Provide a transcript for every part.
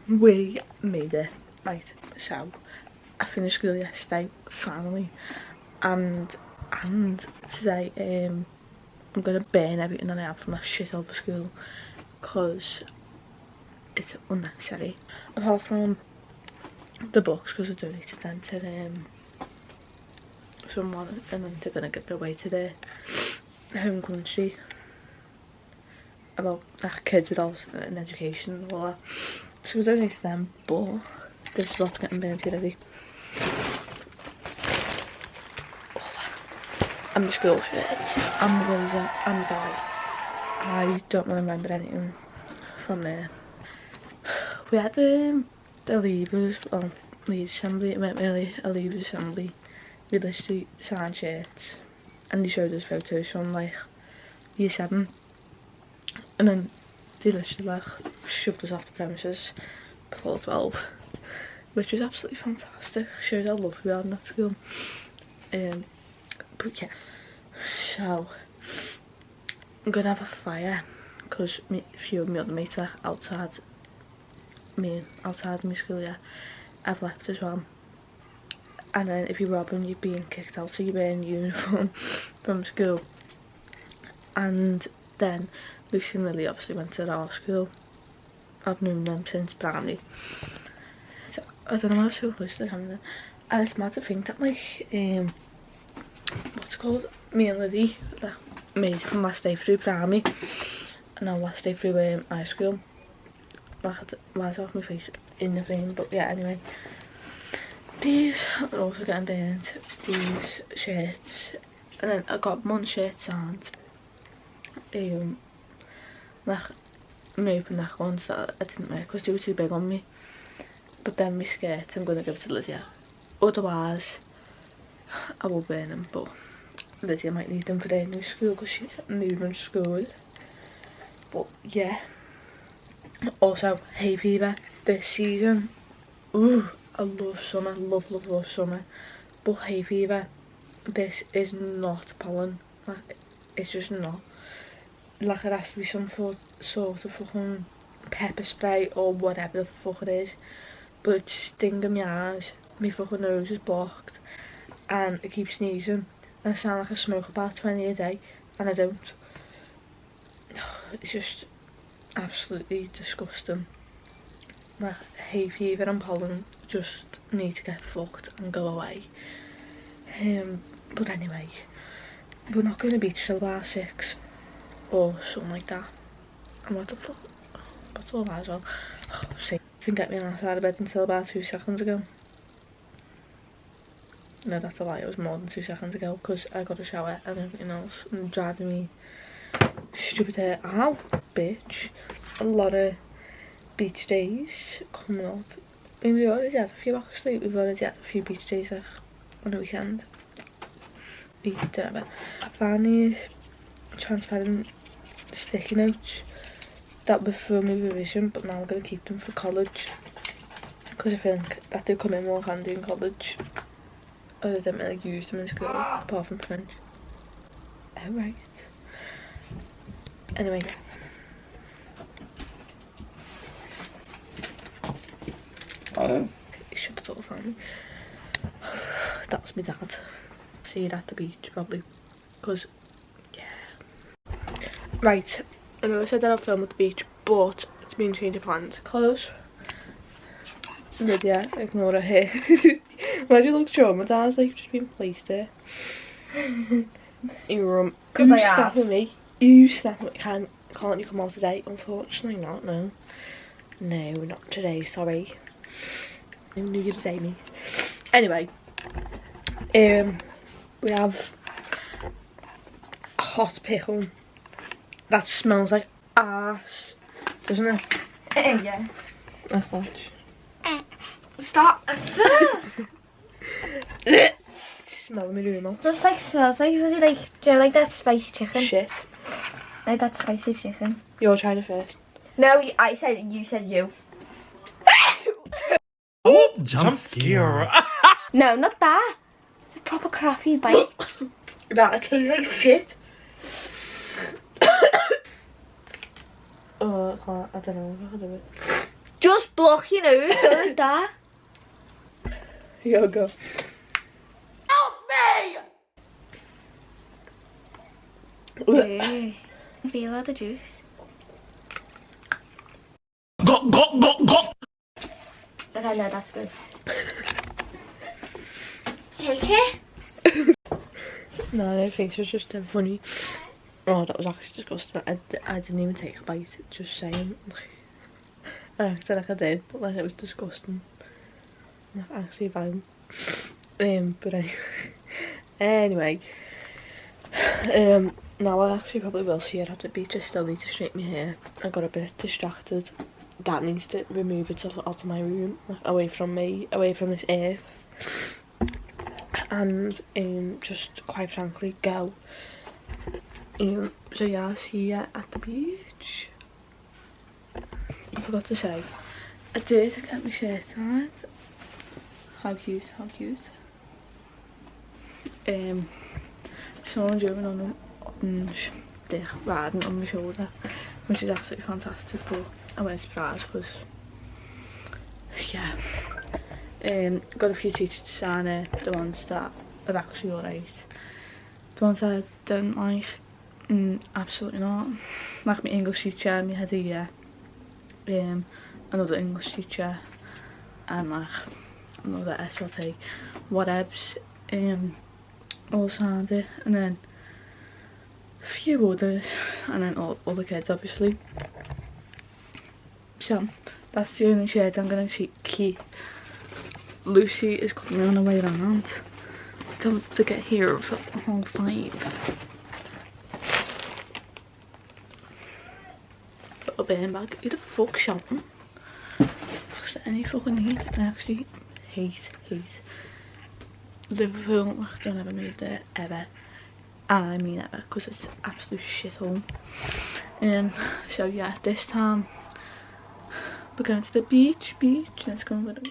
We made it. Right, so I finished school yesterday, finally, and today I'm gonna burn everything that I have from that shit over school, because it's unnecessary. Apart from the books, because I donated them to someone, and then they're gonna give it away to their home country, about like, kids without an education and all that. So we donated them, but there's lots getting burnt already. And my school shirts, and my blazer, and my bag. I don't really remember anything from there. We had the leavers, well, leave assembly, it weren't really a leavers assembly. We literally signed shirts, and they showed us photos from like year 7, and then they literally like shoved us off the premises before 12, which was absolutely fantastic. Showed how lovely we are in that school. But yeah, so I'm gonna have a fire because a few of my other mates are outside my school. Yeah, I've left as well. And then if you rob them, you're being kicked out, so you wear a uniform from school. And then Lucy and Lily obviously went to our school. I've known them since primary. So I don't know how so close to them. And it's mad to think that like what's it called? Me and Lily like, made it from last day through primary, and now last day through high school. Like lies off my face in the frame, but yeah, anyway. These are also getting burnt, these shirts, and then I got one shirt signed, like my open neck ones that I didn't wear because they were too big on me, but then my skirt I'm going to give to Lydia, otherwise I will burn them, but Lydia might need them for their new school because she's moving school. But yeah, also hay fever this season. Ooh, I love summer, love summer, but hay fever, this is not pollen, like, it's just not. Like it has to be some sort of fucking pepper spray or whatever the fuck it is, but it's stinging my eyes, my fucking nose is blocked, and I keep sneezing, and I sound like I smoke about 20 a day, and I don't. It's just absolutely disgusting. Like hay fever and pollen just need to get fucked and go away. But anyway, we're not going to beach till about 6 or something like that. And what the fuck? What's all that as well? Oh, see, didn't get me outside of bed until about 2 seconds ago. No, that's a lie, it was more than 2 seconds ago because I got a shower and everything else and driving me stupid hair. Ow, bitch. A lot of beach days coming up. I mean, we already had a few actually, we've already had a few beach days like, on the weekend. I found these transparent sticky notes that were for my revision, but now I'm going to keep them for college because I think that they come in more handy in college. I didn't really use them in school apart from French. Oh right. Anyway. Shut the door for me. That was my dad. See it at the beach probably. Because, yeah. Right. I know I said that I'll film at the beach, but it's been changed of plans. Close. Lydia, ignore her hair. Why do you look traumatised? Like you've just been placed there. You're because I am. Snapping me. You snapping me. Can't you come out today? Unfortunately not, no. No, not today, sorry. I knew you'd say me. Anyway, we have a hot pickle that smells like ass, doesn't it? Yeah. Let's watch. Stop! Smell me room up. Just like smells like, was it like, do you like that spicy chicken? Shit. Like that spicy chicken. You're trying it first. No, I said, you said you. Oh, jump scare. No, not that. It's a proper crappy bite. That tastes like shit. Oh, I don't know if I can do it. Just block your nose, don't that. Here you go. Hey, feel out the juice. Go, go, go, go. Look, I know that's good. Take it. No, their face was just dead funny. Oh, that was actually disgusting. I didn't even take a bite, just saying. I acted like I did, but like it was disgusting. Like, actually violent. But anyway. Now I actually probably will see it at the beach. I still need to straighten my hair. I got a bit distracted. That needs to remove itself out of my room, like away from me, away from this earth. And just quite frankly go. So yeah, I'll see you at the beach. I forgot to say, I did get my shirt tied. How cute, how cute. Someone doing on the riding on my shoulder, which is absolutely fantastic, but I weren't surprised because, yeah. Got a few teachers to sign it, the ones that are actually alright. The ones that I don't like, absolutely not. Like my English teacher, my head of year, another English teacher, and like another SLT, whatevs, all signed it, and then a few others, and then all the kids obviously. So that's the only shirt I'm gonna keep. Lucy is coming on her way around. Don't want to get here for the whole 5. Little bin bag. Who the fuck shouting? Is there any fucking need? I actually hate Liverpool. Don't ever move there ever. I mean ever, because it's an absolute shithole. So yeah, this time we're going to the beach. Let's go with it.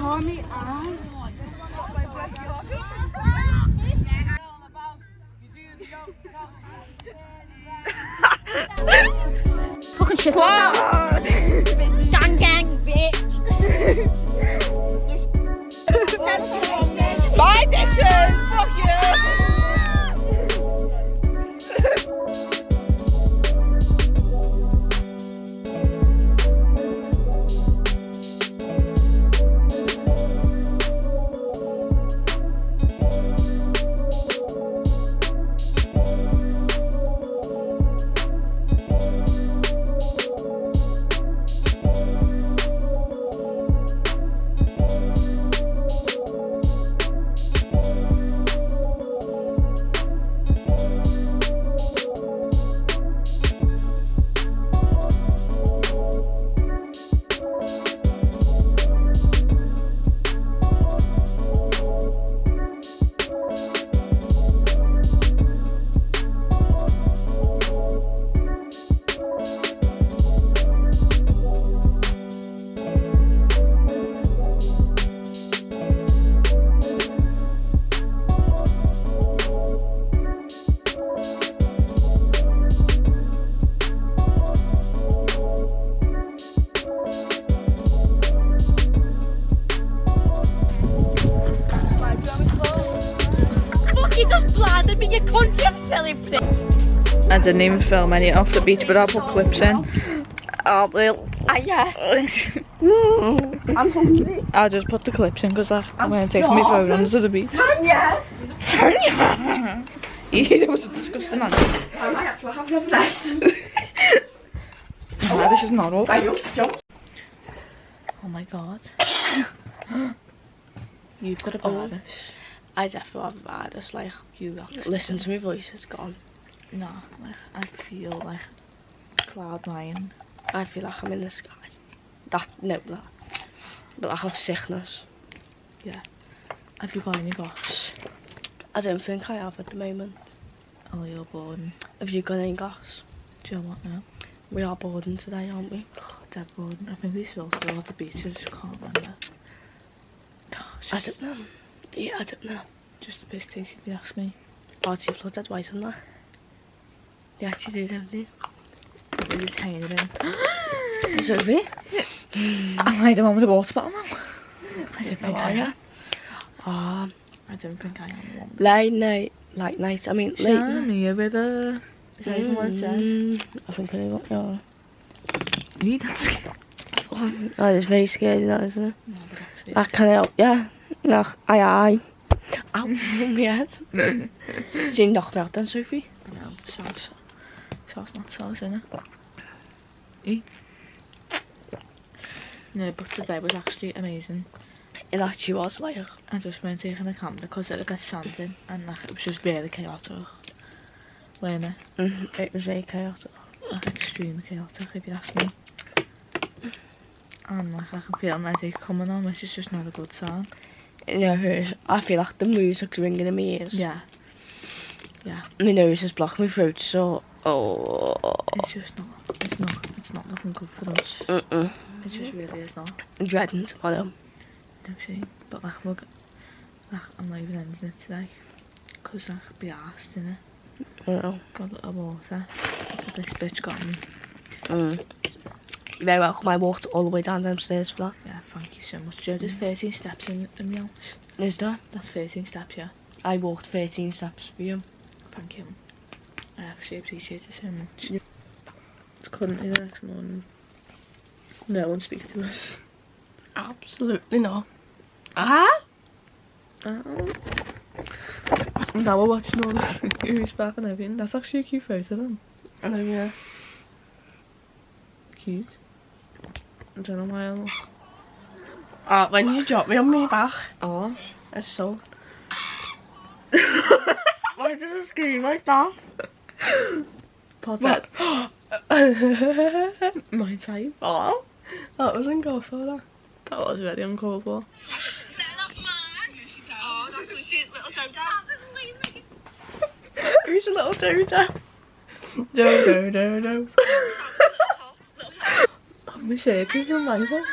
Oh, my eyes. Fucking shit. Gang gang, bitch. Bye, Dixon! Fuck you! I didn't even film any off the beach, but I'll put clips in. Oh, well, Yeah. I'm hungry. I'll just put the clips in because I'm going to take my phone to the beach. Tanya! Tanya! It was disgusting, Andy. I might have to have another lesson. Oh, this is not all. Jump. Oh my god. You've got a virus. I definitely have a virus, like, you listen to my voice, it's gone. No, like, I feel like cloud nine. I feel like I'm in the sky. But I have sickness. Yeah. Have you got any gas? I don't think I have at the moment. Oh, you're bored. Have you got any gas? Do you know what now? We are boarding today, aren't we? Oh, dead bored. I think we still at the beach, I just can't remember. I don't know. Yeah, I don't know. Just a piss take if you ask me. Party flooded white on that. You actually do, don't you? Probably just hanging it in. Sophie? Am I the one with the water bottle now? I don't think I am. I don't think I am the one. Late night. I mean, late Show night. me with a... Is that even what it says? I think I know what you are. You that scared? That is very scary, that, isn't it? No, but actually... That can help, yeah. No, aye. Ow, my head. Zie je nog wel dan, Sophie? No, sauce not sauce, innit? E? No, but today was actually amazing. It actually was, like... I just went taking the camera because it got sand in and like, it was just really chaotic. Wasn't it? It was very chaotic. Like extremely chaotic if you ask me. And like I can feel my headache coming on, which is just not a good sign. No, I feel like the music's ringing in my ears. Yeah. Yeah. My nose is blocking my throat, so... Oh. It's just not, it's not looking good for us. It just really is not. I'm dreading tomorrow. No, see, but like I'm not even ending it today. Cause like, I'd be arsed, innit? I know. Got a little water. But this bitch got me. You're very welcome. I walked all the way down them stairs for that. Yeah, thank you so much. Joe, there's 13 steps in the house. Is there? That's 13 steps, yeah. I walked 13 steps for you. Thank you. I actually appreciate it so much. It's currently the next morning. No one speaks to us. Absolutely not. Ah? Now we're watching all the who's back and everything. That's actually a cute photo then. I know, yeah. Cute. I don't know why I look. When you drop me on my back. Oh. That's so... Why does it scream like that? Pod that. My type. Oh. That was uncalled for, that. That was very uncalled for. Who's a little Dodo? Dodo. Oh, my shirt is in my phone.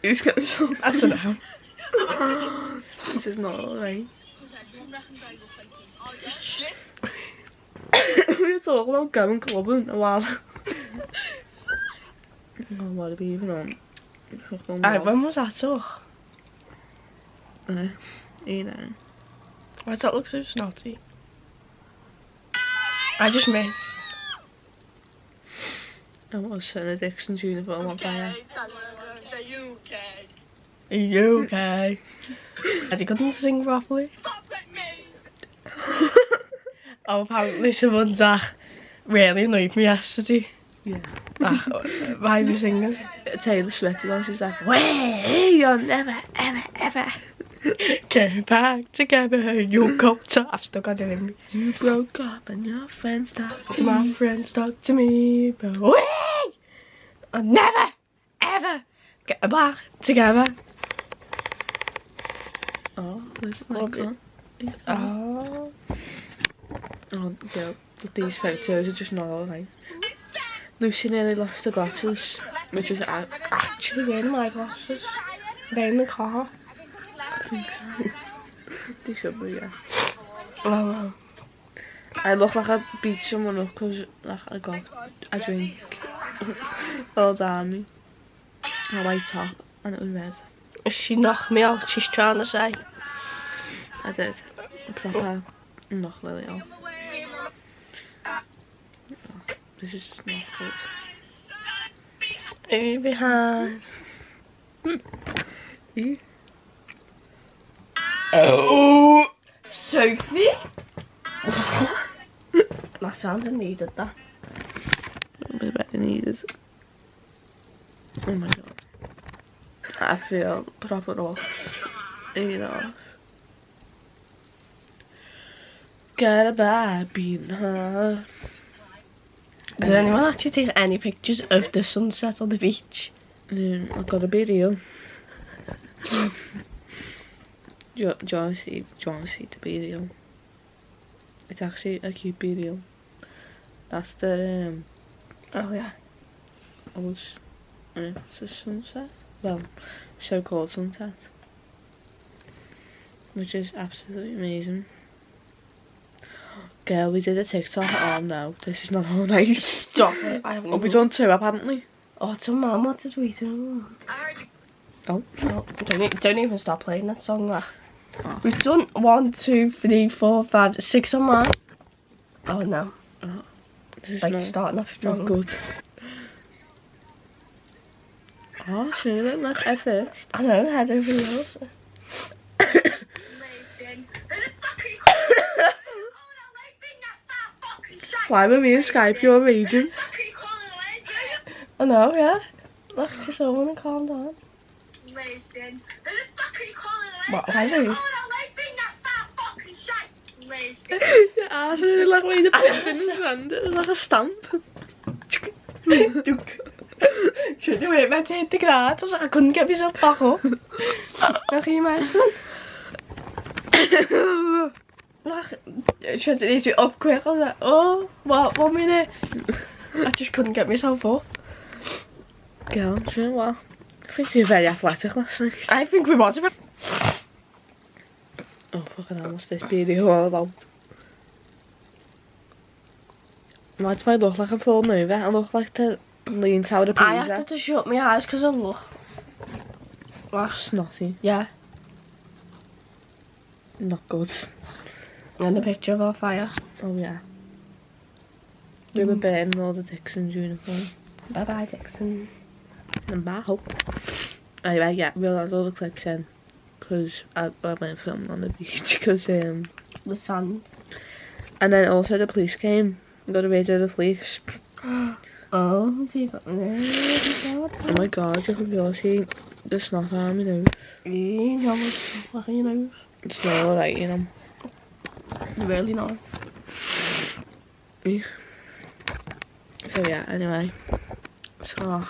Who's getting shot? I don't know. This is not alright. We were talking about going clubbing a while. Oh, what are we even on? When was that so? You know. Why does that look so snotty? I just missed. I was in Dixon's uniform on fire. Are you okay? Has he couldn't sing properly? Oh, apparently someone's really annoyed me yesterday. Yeah. Why are you singing? Taylor Swift, and she was like, "Way, you'll never, ever, ever get back together. You got up. I've still got it in me. You broke up and your friends talked to My me. friends talk to me, but we I'll never, ever get back together. Oh, there's like Love it. on. Oh, girl, but these photos are just not alright. Lucy nearly lost her glasses, which is Actually wearing my glasses. They're in the car. I think so. They should be, yeah. Oh. I look like I beat someone up because like, I got a drink all down me. A white top and it was red. She knocked me out, she's trying to say. I did. Proper knock Lily out. Oh, this is just not good. Who behind? You? Oh, Sophie? That sounded needed, that. It was better needed. Oh my god. I feel proper off. You know. Get a bad beating her. Did anyone actually take any pictures of the sunset on the beach? I got a video. Do you want to see the video? It's actually a cute video. That's the Oh yeah. it's a sunset. Well, so-called sunset, which is absolutely amazing. Girl, we did a TikTok. Oh no, this is not all nice. Stop it. I haven't Oh, we even... done two apparently. Oh, it's a man. What did we do? Oh. Oh, don't even stop playing that song there. Oh. We've done 1, 2, 3, 4, 5, 6 on mine. Oh no. This is Like not, starting off strong. not good. Oh, she didn't like at first. I know, head over heels. Why were we in Skype? You're raging. I know, yeah. Look, just all wanna calm down. What, why are you? I really like way the pimp in his hand. It was like a stamp. Shouldn't have hit my tape to graad, so I couldn't get myself back up. Nog hier mensen. Should have to up quick. I was like, oh, what 1 minute? I just couldn't get myself up. Girl, do you know what? I think we were very athletic last night. I think we was about. Oh, fucking hell, what's this video all about? Why do I look like I'm falling over? I look like the Lean Tower of Pisa. I had to shut my eyes because I look. Snotty. Yeah. Not good. And the picture of our fire. Oh yeah. We were burning all the Dixon's uniform. Bye bye, Dixon. And bye, hope. Anyway, yeah, we'll add all the clips in. Because I went filming on the beach. Because, The sand. and then also the police came. Got a radio of the police. Oh, do you got Oh my god, you can really see the snot on my nose. It's not alright, you know. Really not. Yeah. So yeah, anyway. So